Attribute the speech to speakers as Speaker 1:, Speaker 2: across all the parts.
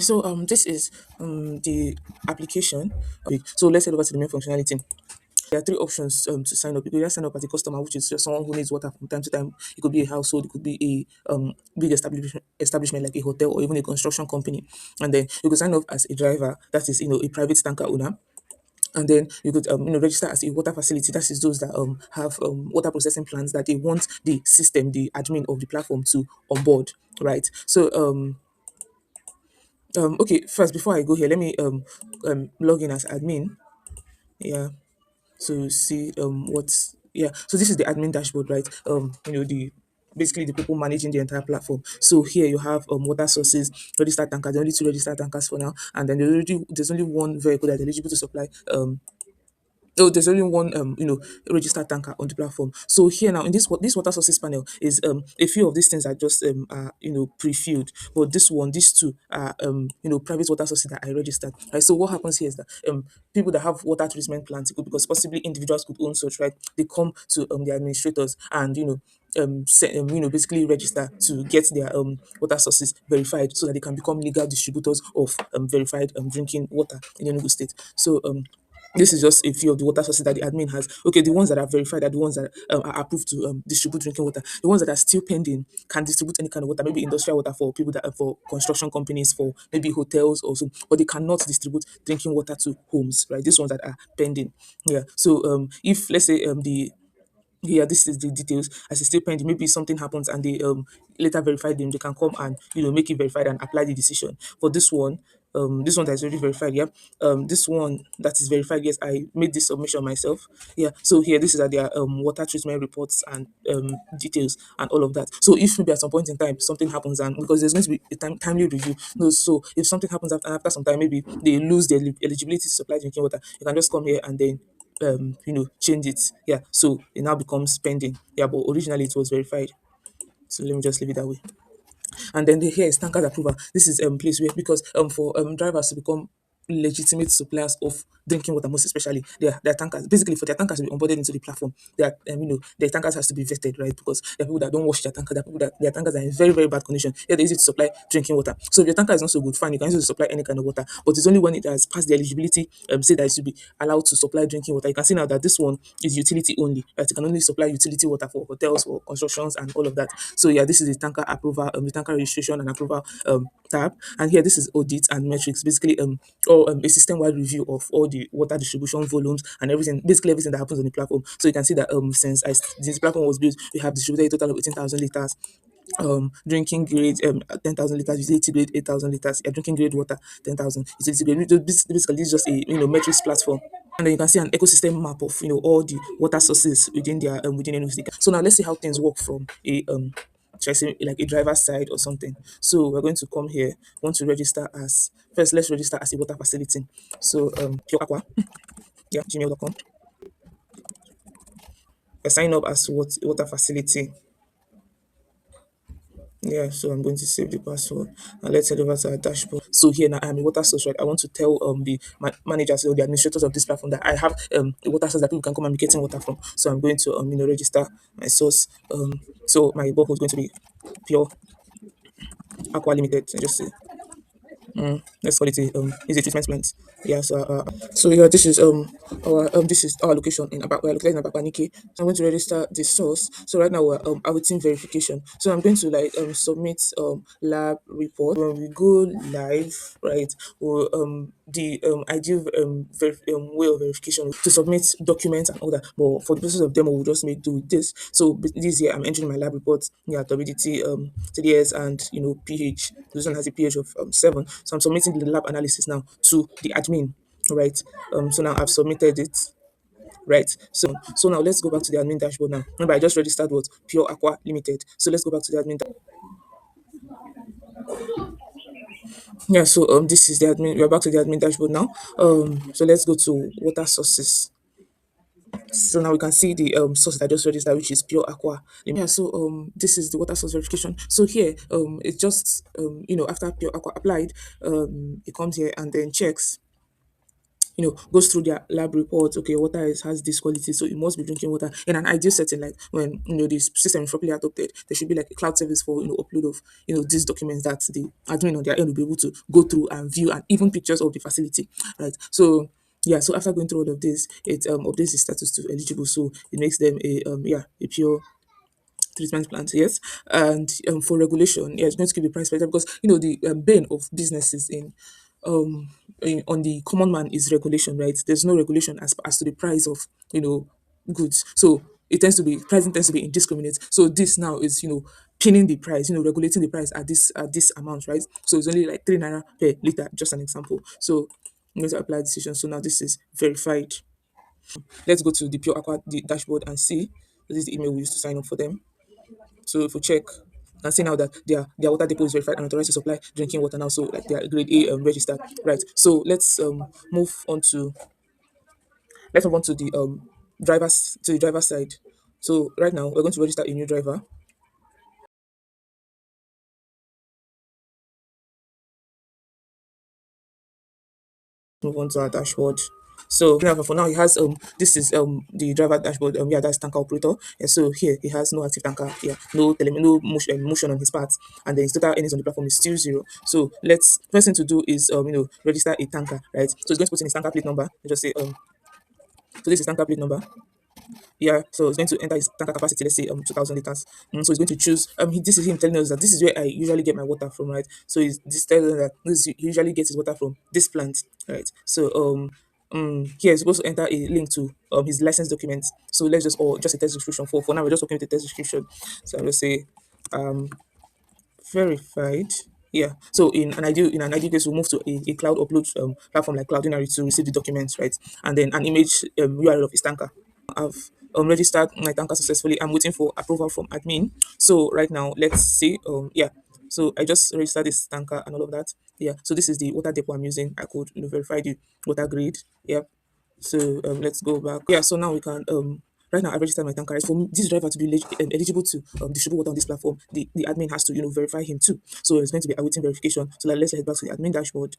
Speaker 1: So this is the application. Okay, so let's head over to the main functionality. There are three options to sign up. You can either sign up as a customer, which is just someone who needs water from time to time. It could be a household, it could be a big establishment like a hotel or even a construction company. And then you could sign up as a driver, that is a private tanker owner. And then you could register as a water facility. That is those that have water processing plants that they want the system, the admin of the platform to onboard, right? So okay, first before I go here, let me log in as admin. Yeah, to see what's yeah. So this is the admin dashboard, right? The basically the people managing the entire platform. So here you have water sources, registered tankers, there are only two registered tankers for now, and then there's only one vehicle that's eligible to supply oh, there's only one registered tanker on the platform. So here now in this water sources panel is a few of these things are just are pre-filled, but these two are private water sources that I registered. Right. So what happens here is that people that have water treatment plants, it could, because possibly individuals could own such, right? They come to the administrators and basically register to get their water sources verified so that they can become legal distributors of verified drinking water in Enugu State. So this is just a few of the water sources that the admin has. Okay, the ones that are verified are the ones that are approved to distribute drinking water. The ones that are still pending can distribute any kind of water, maybe industrial water for people that are for construction companies, for maybe hotels or so, but they cannot distribute drinking water to homes, right? These ones that are pending. Yeah. So if let's say the yeah, this is the details as it's still pending. Maybe something happens and they later verify them, they can come and make it verified and apply the decision. For this one that is already verified, yeah. This one that is verified, yes, I made this submission myself. Yeah. So here this is at their water treatment reports and details and all of that. So if maybe at some point in time something happens, and because there's going to be a timely review, no, so if something happens after some time, maybe they lose their eligibility to supply drinking water, you can just come here and then change it. Yeah, so it now becomes pending. Yeah, but originally it was verified. So let me just leave it that way. And then here is tankers approval. This is place where, because for drivers to become legitimate suppliers of drinking water, most especially their tankers, basically for their tankers to be onboarded into the platform, their tankers has to be vetted, right? Because there are people that don't wash their tanker, there are people that their tankers are in very, very bad condition. Yeah, they use it to supply drinking water. So if your tanker is not so good, fine, you can use it to supply any kind of water, but it's only when it has passed the eligibility, say that it should be allowed to supply drinking water. You can see now that this one is utility only, right? You can only supply utility water for hotels, for constructions, and all of that. So yeah, this is the tanker approval, the tanker registration and approval tab. And here this is audits and metrics, basically or a system-wide review of all the water distribution volumes and everything, basically everything that happens on the platform. So you can see that since this platform was built, we have distributed a total of 18,000 liters drinking grade 10,000 liters, utility grade 8,000 liters, yeah, drinking grade water 10,000, utility grade. Basically this is just a metrics platform. And then you can see an ecosystem map of all the water sources within their within Enugu State. So now let's see how things work from a should I say like a driver's side or something. So we're going to come here, want to register as first, let's register as a water facility. So Pure Aqua, yeah, gmail.com. Sign up as water facility. Yeah, so I'm going to save the password and let's head over to our dashboard. So here now I'm a water source, right? I want to tell the managers or the administrators of this platform that I have a water source that people can come and be getting water from. So I'm going to register my source. So my borehole is going to be Pure Aqua Limited. I just say let's call it a treatment plant. Yeah, so yeah, this is our location in Abak. We're located in Abapanike. So I'm going to register the source. So right now we're awaiting verification. So I'm going to like submit lab report. When we go live, right, or the ideal way of verification to submit documents and all that. But for the purposes of demo, we'll just make do with this. So this year I'm entering my lab report, yeah, WDT, TDS, and pH. This one has a pH of 7. So I'm submitting the lab analysis now to the admin, right? So now I've submitted it, right? So now let's go back to the admin dashboard now. Remember, I just registered what Pure Aqua Limited. So let's go back to the admin. Yeah, so this is the admin. We're back to the admin dashboard now. So let's go to water sources. So now we can see the source that I just registered, which is Pure Aqua. Yeah, so this is the water source verification. So here it's just after Pure Aqua applied, it comes here and then checks goes through their lab reports. Okay, water has this quality, so it must be drinking water in an ideal setting. Like when this system is properly adopted, there should be like a cloud service for upload of these documents that the admin on their end will be able to go through and view, and even pictures of the facility, right? So yeah, so after going through all of this, it updates the status to eligible, so it makes them a pure treatment plant, yes. And for regulation, yeah, it's going to keep the price better, because the bane of businesses on the common man is regulation, right? There's no regulation as to the price of goods, so it tends to be pricing tends to be indiscriminate. So this now is pinning the price, regulating the price at this amount, right? So it's only like 3 naira per liter, just an example. So I'm going to apply decision. So now this is verified. Let's go to the Pure Aqua dashboard and see. This is the email we used to sign up for them. So if we check and see now that their water depot is verified and authorized to supply drinking water now, so like they are grade A registered, right? So move on to let's move on to the driver's side. So right now we're going to register a new driver. Move on to our dashboard. So now for now he has this is the driver dashboard, yeah, that's tanker operator. And so here he has no active tanker, yeah, no motion on his part, and then his total earnings on the platform is still zero. So let's first thing to do is register a tanker, right? So he's going to put in his tanker plate number. Let's just say so this is tanker plate number. Yeah, so it's going to enter his tanker capacity, let's say 2000 liters. So he's going to choose this is him telling us that this is where I usually get my water from, right? So he's this telling us that he usually gets his water from this plant, right? So here he's supposed to enter a link to his license documents. So let's just, or just a text description. For now we're just working with the text description. So I'll just say um verified. Yeah. So in an ideal case, we'll move to a cloud upload platform like Cloudinary to receive the documents, right? And then an image URL of his tanker. I've registered my tanker successfully. I'm waiting for approval from admin. So right now, let's see. Yeah. So I just registered this tanker and all of that. Yeah. So this is the water depot I'm using. I could verify the water grade. Yep. So let's go back. Yeah, so now we can right now I registered my tanker. Right? For this driver to be eligible to distribute water on this platform, the admin has to verify him too. So it's going to be awaiting verification. So like, let's head back to the admin dashboard.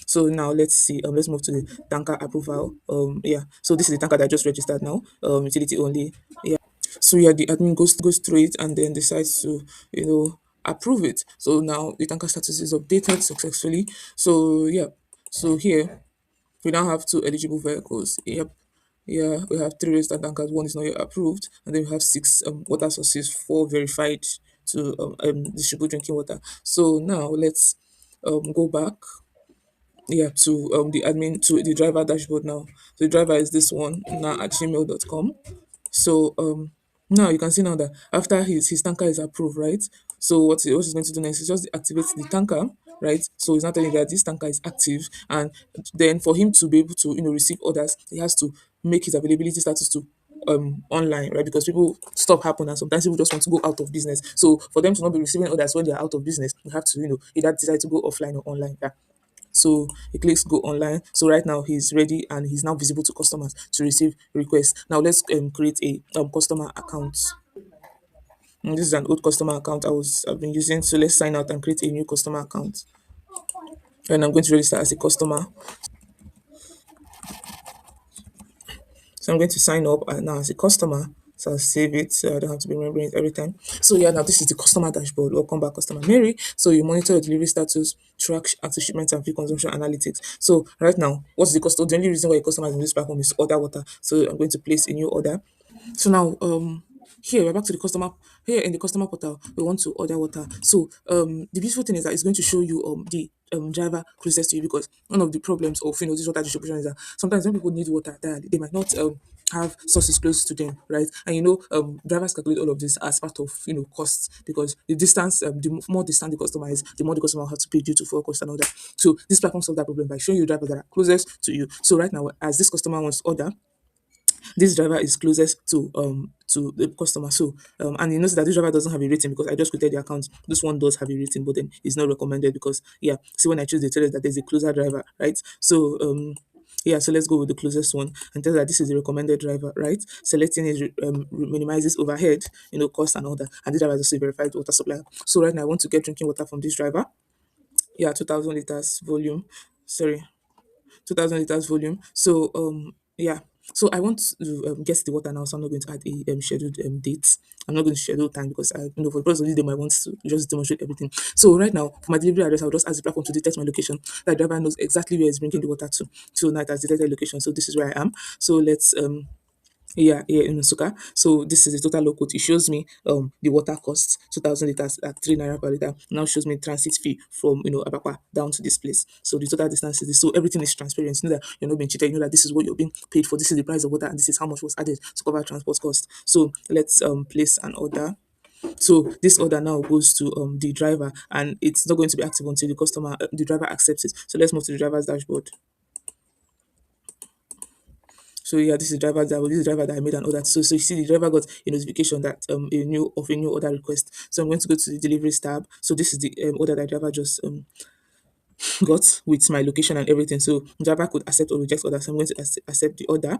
Speaker 1: So now let's see. Let's move to the tanker approval. Yeah. So this is the tanker that I just registered now. Utility only. Yeah. So yeah, the admin goes through it and then decides to approve it. So now the tanker status is updated successfully. So yeah. So here we now have two eligible vehicles. Yep. Yeah, we have three registered tankers. One is not yet approved, and then we have six water sources, four verified to distribute drinking water. So now let's go back. Yeah, to the admin to the driver dashboard now. So the driver is this one now at gmail.com. So now you can see now that after his tanker is approved, right? So what he's going to do next is just activate the tanker, right? So it's not telling you that this tanker is active, and then for him to be able to receive orders, he has to make his availability status to online, right? Because people stop happen and sometimes people just want to go out of business. So for them to not be receiving orders when they are out of business, you have to either decide to go offline or online. Yeah. So he clicks go online. So right now he's ready and he's now visible to customers to receive requests. Now let's create a customer account. This is an old customer account I've been using. So let's sign out and create a new customer account. And I'm going to register as a customer. So I'm going to sign up now as a customer. So I'll save it so I don't have to be remembering it every time. So yeah, now this is the customer dashboard. Welcome back, customer Mary. So you monitor your delivery status, track active shipments and fuel consumption analytics. So right now, what's the cost? The only reason why your customer is in this platform is to order water. So I'm going to place a new order. So now here we're back to the customer. Here in the customer portal we want to order water. So the beautiful thing is that it's going to show you the driver closest to you, because one of the problems of this water distribution is that sometimes when people need water direly, they might not have sources close to them, right? And drivers calculate all of this as part of costs, because the distance, more distant the customer is, the more the customer will have to pay due to fuel cost and all that. So this platform solves that problem by showing you drivers that are closest to you. So right now, as this customer wants to order, this driver is closest to the customer. So and you notice that this driver doesn't have a rating because I just created the account. This one does have a rating, but then it's not recommended because yeah. See, when I choose, they tell us that there's a closer driver, right? So yeah, so let's go with the closest one and tell that this is the recommended driver, right? Selecting it minimizes overhead, cost and all that. And this driver is also a verified water supplier. So right now I want to get drinking water from this driver. Yeah, 2000 liters volume. Sorry. 2,000 liters volume. So yeah, so I want to guess the water now, so I'm not going to add a scheduled date. I'm not going to schedule time because I, for the purpose of this demo, I want to just demonstrate everything. So right now, for my delivery address, I'll just ask the platform to detect my location. That driver knows exactly where it's bringing the water to. So now it has detected location. So this is where I am. So let's yeah, here in Suka. So this is the total low quote. It shows me the water cost 2,000 liters at 3 naira per liter. Now shows me transit fee from Abakwa down to this place. So the total distance is this. So everything is transparent. You know that you're not being cheated. You know that this is what you're being paid for. This is the price of water, and this is how much was added to cover transport cost. So let's place an order. So this order now goes to the driver, and it's not going to be active until the driver accepts it. So let's move to the driver's dashboard. So yeah, this is the driver that I made an order. So you see the driver got a notification that a new order request. So I'm going to go to the deliveries tab. So this is the order that driver just got with my location and everything. So driver could accept or reject order. So I'm going to accept the order.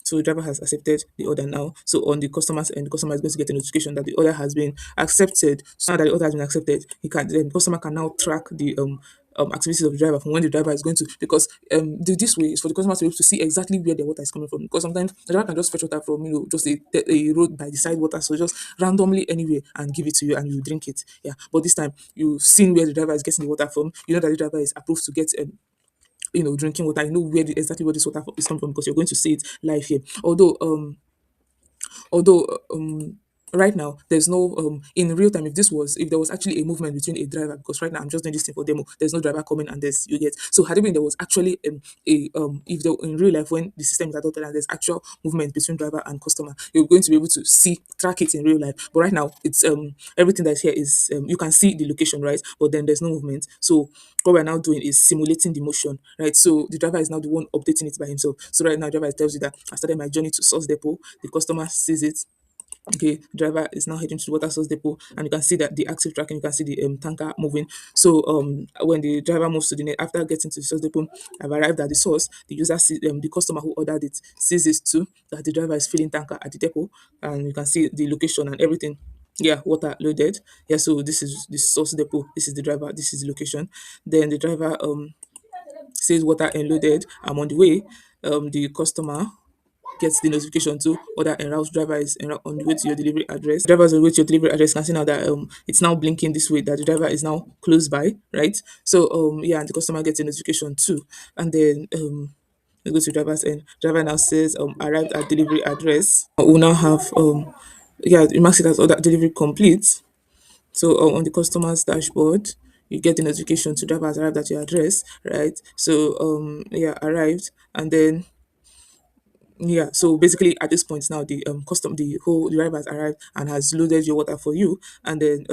Speaker 1: So driver has accepted the order now. So on the customer's end, the customer is going to get a notification that the order has been accepted. So now that the order has been accepted, the customer can now track the activities of the driver from when the driver is going to, because this way is for the customer to be able to see exactly where the water is coming from, because sometimes the driver can just fetch water from just a road by the side water, so just randomly anywhere and give it to you and you drink it. Yeah, but this time you've seen where the driver is getting the water from. You know that the driver is approved to get drinking water. You know exactly where this water is coming from because you're going to see it live here. Although right now there's no in real time, if there was actually a movement between a driver, because right now I'm just doing this thing for demo, there's no driver coming and there's you get. So had it been there was actually a if there in real life, when the system is adopted and there's actual movement between driver and customer, you're going to be able to track it in real life. But right now it's everything that's here is you can see the location, right? But then there's no movement. So what we're now doing is simulating the motion, right? So the driver is now the one updating it by himself. So right now, driver tells you that I started my journey to source depot. The customer sees it. Okay, driver is now heading to the water source depot, and you can see that the active tracking. You can see the tanker moving. So when the driver moves to the net after getting to the source depot, I've arrived at the source. The customer who ordered it sees it too, that the driver is filling tanker at the depot, and you can see the location and everything. Yeah, water loaded. Yeah, so this is the source depot. This is the driver. This is the location. Then the driver says water unloaded. I'm on the way. The customer gets the notification to order en route. Driver is on the way to your delivery address. Driver is on the way to your delivery address. Can see now that it's now blinking this way that the driver is now close by, right? So yeah, and the customer gets a notification too. And then we go to driver's end. Driver now says arrived at delivery address. We now have yeah, it marks it as order delivery complete. So on the customer's dashboard, you get the notification to driver has arrived at your address, right? So yeah, arrived, and then yeah, so basically at this point now the whole driver has arrived and has loaded your water for you, and then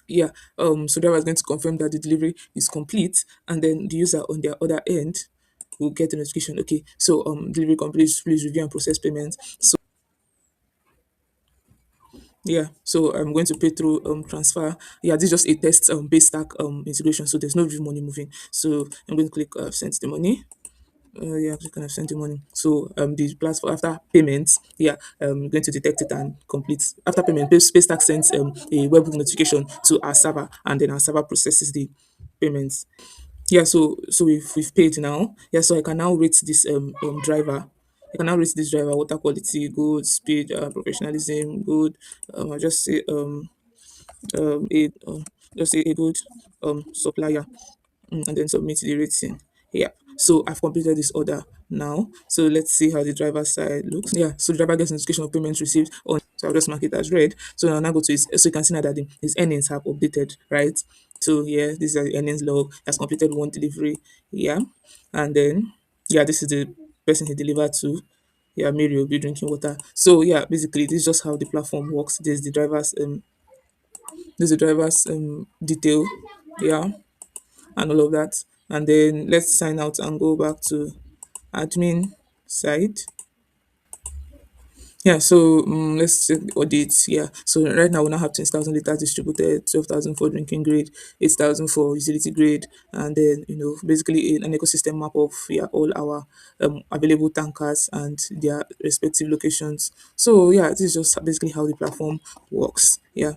Speaker 1: yeah, so driver is going to confirm that the delivery is complete, and then the user on their other end will get the notification. Okay, so delivery complete, please review and process payment. So yeah, so I'm going to pay through transfer. Yeah, this is just a test base stack integration, so there's no real money moving. So I'm going to click send the money. Yeah, click on send the money. So the platform after payment, yeah, going to detect it and complete. After payment, Space Stack sends a webhook notification to our server, and then our server processes the payments. Yeah, so we've paid now. Yeah, so I can now rate this driver. I can now rate this driver: water quality, good; speed, professionalism, good. I'll just say a just say a good supplier. And then submit the rating. Yeah. So I've completed this order now. So let's see how the driver side looks. Yeah. So the driver gets notification of payments received on. So I'll just mark it as red. So now go to his. So you can see now that his earnings have updated, right? So yeah, this is the earnings log. He has completed one delivery. Yeah. And then yeah, this is the person he delivered to. Yeah, Mary will be drinking water. So yeah, basically this is just how the platform works. There's the driver's detail. Yeah, and all of that. And then let's sign out and go back to admin side. Yeah, so let's check the audits. Yeah, so right now we now have 20,000 liters distributed, 12,000 for drinking grade, 8,000 for utility grade, and then basically an ecosystem map of all our available tankers and their respective locations. So yeah, this is just basically how the platform works. Yeah.